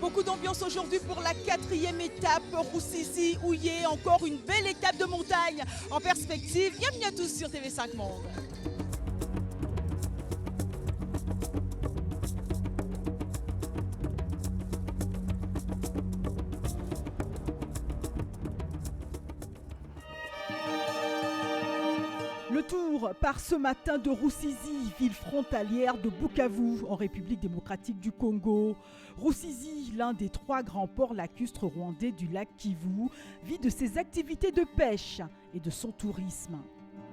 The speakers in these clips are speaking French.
Beaucoup d'ambiance aujourd'hui pour la 4e étape, Rusizi-Houillé, encore une belle étape de montagne en perspective. Bienvenue à tous sur TV5 Monde. Le tour part ce matin de Rusizi, ville frontalière de Bukavu, en République démocratique du Congo. Rusizi, l'un des 3 grands ports lacustres rwandais du lac Kivu, vit de ses activités de pêche et de son tourisme.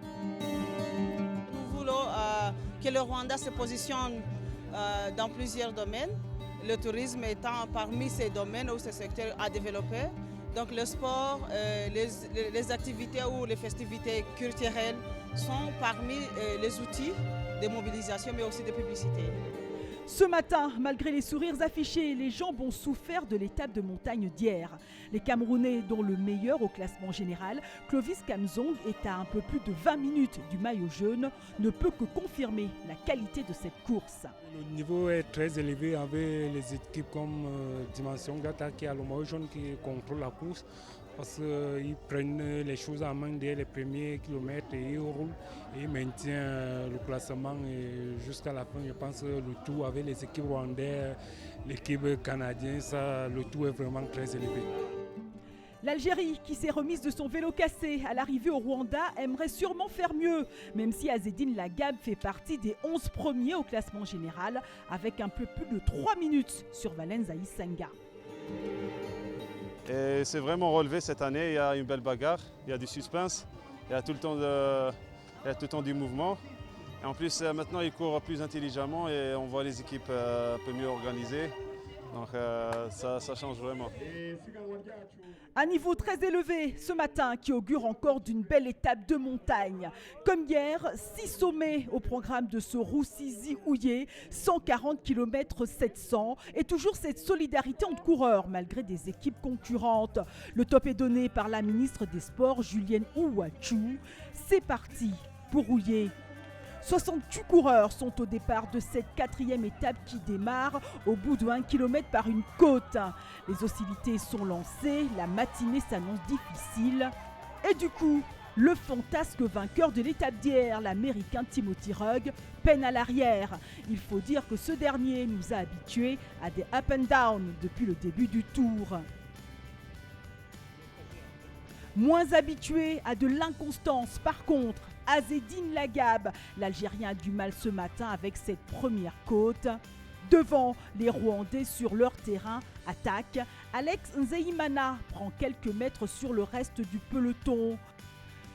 Nous voulons que le Rwanda se positionne dans plusieurs domaines, le tourisme étant parmi ces domaines ou ces secteurs à développer. Donc le sport, les activités ou les festivités culturelles sont parmi les outils de mobilisation mais aussi de publicité. Ce matin, malgré les sourires affichés, les jambes ont souffert de l'étape de montagne d'hier. Les Camerounais, dont le meilleur au classement général, Clovis Kamzong, est à un peu plus de 20 minutes du maillot jaune, ne peut que confirmer la qualité de cette course. Le niveau est très élevé avec les équipes comme Dimension Gata qui a le maillot jaune qui contrôle la course parce qu'ils prennent les choses en main dès les premiers kilomètres et ils roulent et ils maintiennent le classement jusqu'à la fin. Je pense que le tout avec les équipes rwandaises, l'équipe canadienne, le tout est vraiment très élevé. L'Algérie, qui s'est remise de son vélo cassé à l'arrivée au Rwanda, aimerait sûrement faire mieux, même si Azzedine Lagab fait partie des 11 premiers au classement général, avec un peu plus de 3 minutes sur Valenza Issenga. Et c'est vraiment relevé cette année, il y a une belle bagarre, il y a du suspense, il y a tout le temps du mouvement. Et en plus maintenant ils courent plus intelligemment et on voit les équipes un peu mieux organisées. Donc ça change vraiment. Un niveau très élevé ce matin qui augure encore d'une belle étape de montagne. Comme hier, 6 sommets au programme de ce Rusizi-Houillé, 140 km 700 et toujours cette solidarité entre coureurs malgré des équipes concurrentes. Le top est donné par la ministre des Sports Julienne Ouachou. C'est parti pour Houillé. 68 coureurs sont au départ de cette 4e étape qui démarre au bout de 1 km par une côte. Les hostilités sont lancées, la matinée s'annonce difficile. Et du coup, le fantasque vainqueur de l'étape d'hier, l'Américain Timothy Rugg, peine à l'arrière. Il faut dire que ce dernier nous a habitués à des up and down depuis le début du tour. Moins habitué à de l'inconstance, par contre, Azzedine Lagab, l'Algérien a du mal ce matin avec cette première côte. Devant, les Rwandais sur leur terrain attaquent. Alex Nzeyimana prend quelques mètres sur le reste du peloton.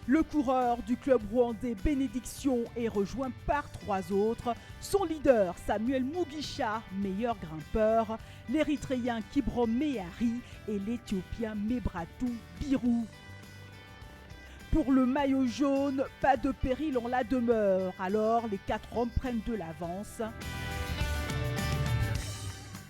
Le coureur du club rwandais Bénédiction est rejoint par 3 autres. Son leader, Samuel Mugisha, meilleur grimpeur, l'Érythréen Kibrom Mehari et l'Éthiopien Mebratou Birou. Pour le maillot jaune, pas de péril en la demeure. Alors, les 4 hommes prennent de l'avance.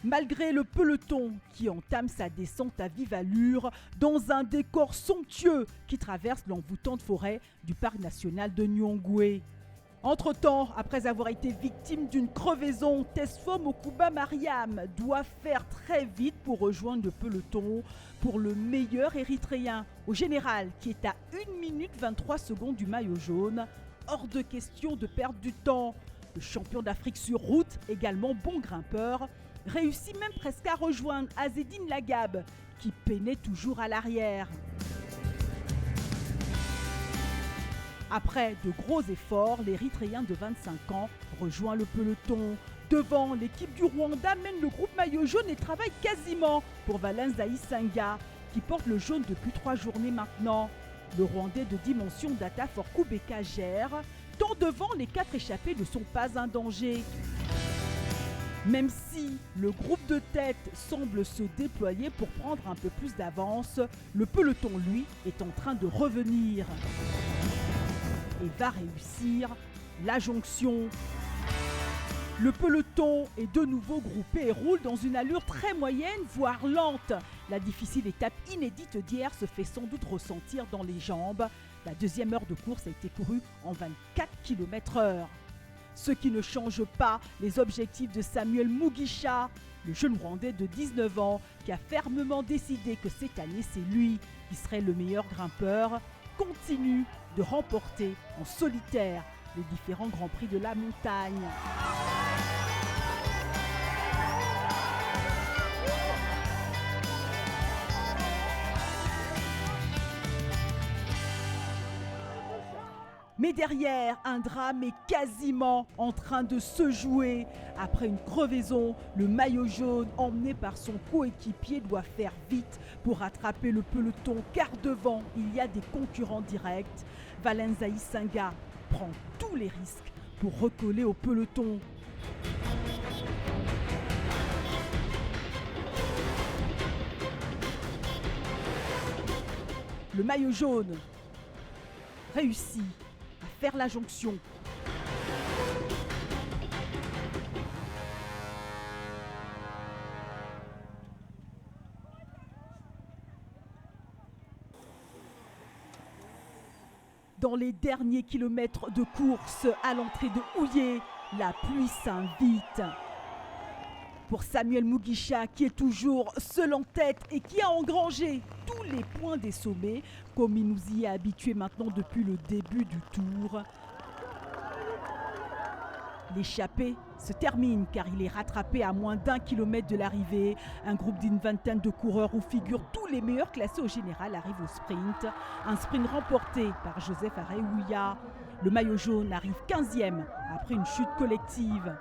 Malgré le peloton qui entame sa descente à vive allure dans un décor somptueux qui traverse l'envoûtante forêt du parc national de Nyungwe. Entre-temps, après avoir été victime d'une crevaison, Tesfom Okuba Mariam doit faire très vite pour rejoindre le peloton pour le meilleur érythréen, au général, qui est à 1 minute 23 secondes du maillot jaune. Hors de question de perdre du temps. Le champion d'Afrique sur route, également bon grimpeur, réussit même presque à rejoindre Azzedine Lagab, qui peinait toujours à l'arrière. Après de gros efforts, l'Érythréen de 25 ans rejoint le peloton. Devant, l'équipe du Rwanda mène le groupe maillot jaune et travaille quasiment pour Valenza Issenga, qui porte le jaune depuis 3 journées maintenant. Le Rwandais de dimension Data Forkubeka gère, tant devant les 4 échappés ne sont pas un danger. Même si le groupe de tête semble se déployer pour prendre un peu plus d'avance, le peloton, lui, est en train de revenir. Et va réussir la jonction. Le peloton est de nouveau groupé et roule dans une allure très moyenne, voire lente. La difficile étape inédite d'hier se fait sans doute ressentir dans les jambes. La 2e heure de course a été courue en 24 km/h. Ce qui ne change pas les objectifs de Samuel Mugisha. Le jeune Rwandais de 19 ans, qui a fermement décidé que cette année c'est lui qui serait le meilleur grimpeur, continue de remporter en solitaire les différents grands prix de la montagne. Mais derrière, un drame est quasiment en train de se jouer. Après une crevaison, le maillot jaune emmené par son coéquipier doit faire vite pour rattraper le peloton car devant, il y a des concurrents directs. Valenza Isenga prend tous les risques pour recoller au peloton. Le maillot jaune réussit à faire la jonction. Dans les derniers kilomètres de course à l'entrée de Houillé, la pluie s'invite. Pour Samuel Mugisha, qui est toujours seul en tête et qui a engrangé tous les points des sommets, comme il nous y est habitué maintenant depuis le début du tour. L'échappée se termine car il est rattrapé à moins d'1 kilomètre de l'arrivée. Un groupe d'une vingtaine de coureurs où figurent tous les meilleurs classés au général arrive au sprint. Un sprint remporté par Joseph Arewuya. Le maillot jaune arrive 15e après une chute collective.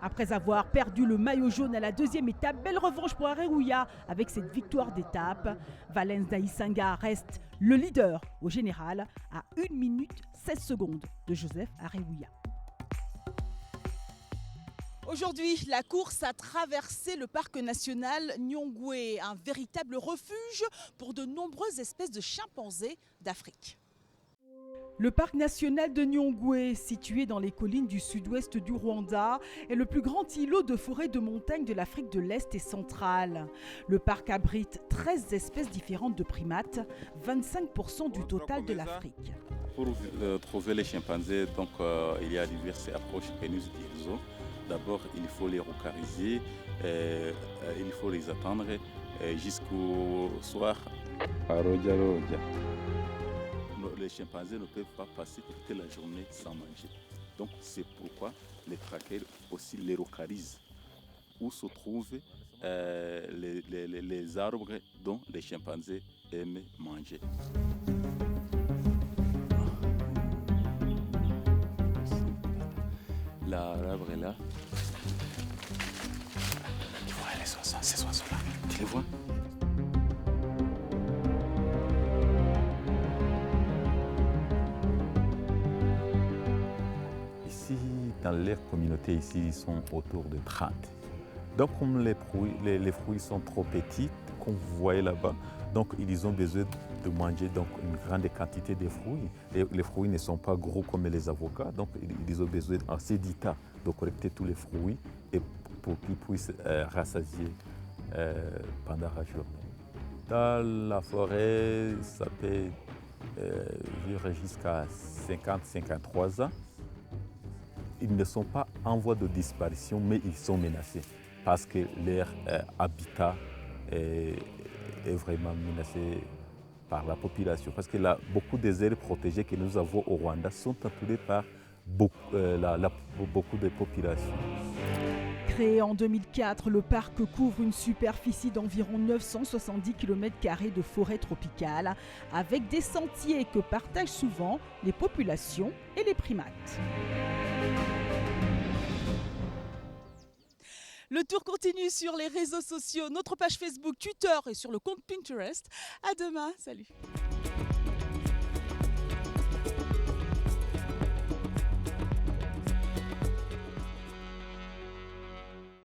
Après avoir perdu le maillot jaune à la deuxième étape, belle revanche pour Arewuya avec cette victoire d'étape. Valenza Isenga reste le leader au général à 1 minute 16 secondes de Joseph Arewuya. Aujourd'hui, la course a traversé le parc national Nyungwe, un véritable refuge pour de nombreuses espèces de chimpanzés d'Afrique. Le parc national de Nyungwe, situé dans les collines du sud-ouest du Rwanda, est le plus grand îlot de forêt de montagne de l'Afrique de l'Est et centrale. Le parc abrite 13 espèces différentes de primates, 25% du total de l'Afrique. Pour trouver les chimpanzés, il y a diverses approches que nous utilisons. D'abord, il faut les localiser, il faut les attendre jusqu'au soir. Les chimpanzés ne peuvent pas passer toute la journée sans manger. Donc c'est pourquoi les traqueurs aussi les localisent, où se trouvent les arbres dont les chimpanzés aiment manger. L'arbre est là. Tu vois les oiseaux, ces oiseaux-là, tu les vois? Ici, dans leur communauté, ici, ils sont autour de 30. Donc, comme les fruits sont trop petits, comme vous voyez là-bas, donc ils ont besoin de manger donc, une grande quantité de fruits. Les fruits ne sont pas gros comme les avocats, donc ils ont besoin assez d'état de collecter tous les fruits et pour qu'ils puissent rassasier pendant la journée. Dans la forêt, ça peut vivre jusqu'à 50-53 ans. Ils ne sont pas en voie de disparition, mais ils sont menacés parce que leur habitat est vraiment menacé par la population. Parce que là, beaucoup des aires protégées que nous avons au Rwanda sont entourées par beaucoup de populations. Créé en 2004, le parc couvre une superficie d'environ 970 km² de forêt tropicale, avec des sentiers que partagent souvent les populations et les primates. Le tour continue sur les réseaux sociaux, notre page Facebook, Twitter et sur le compte Pinterest. À demain, salut.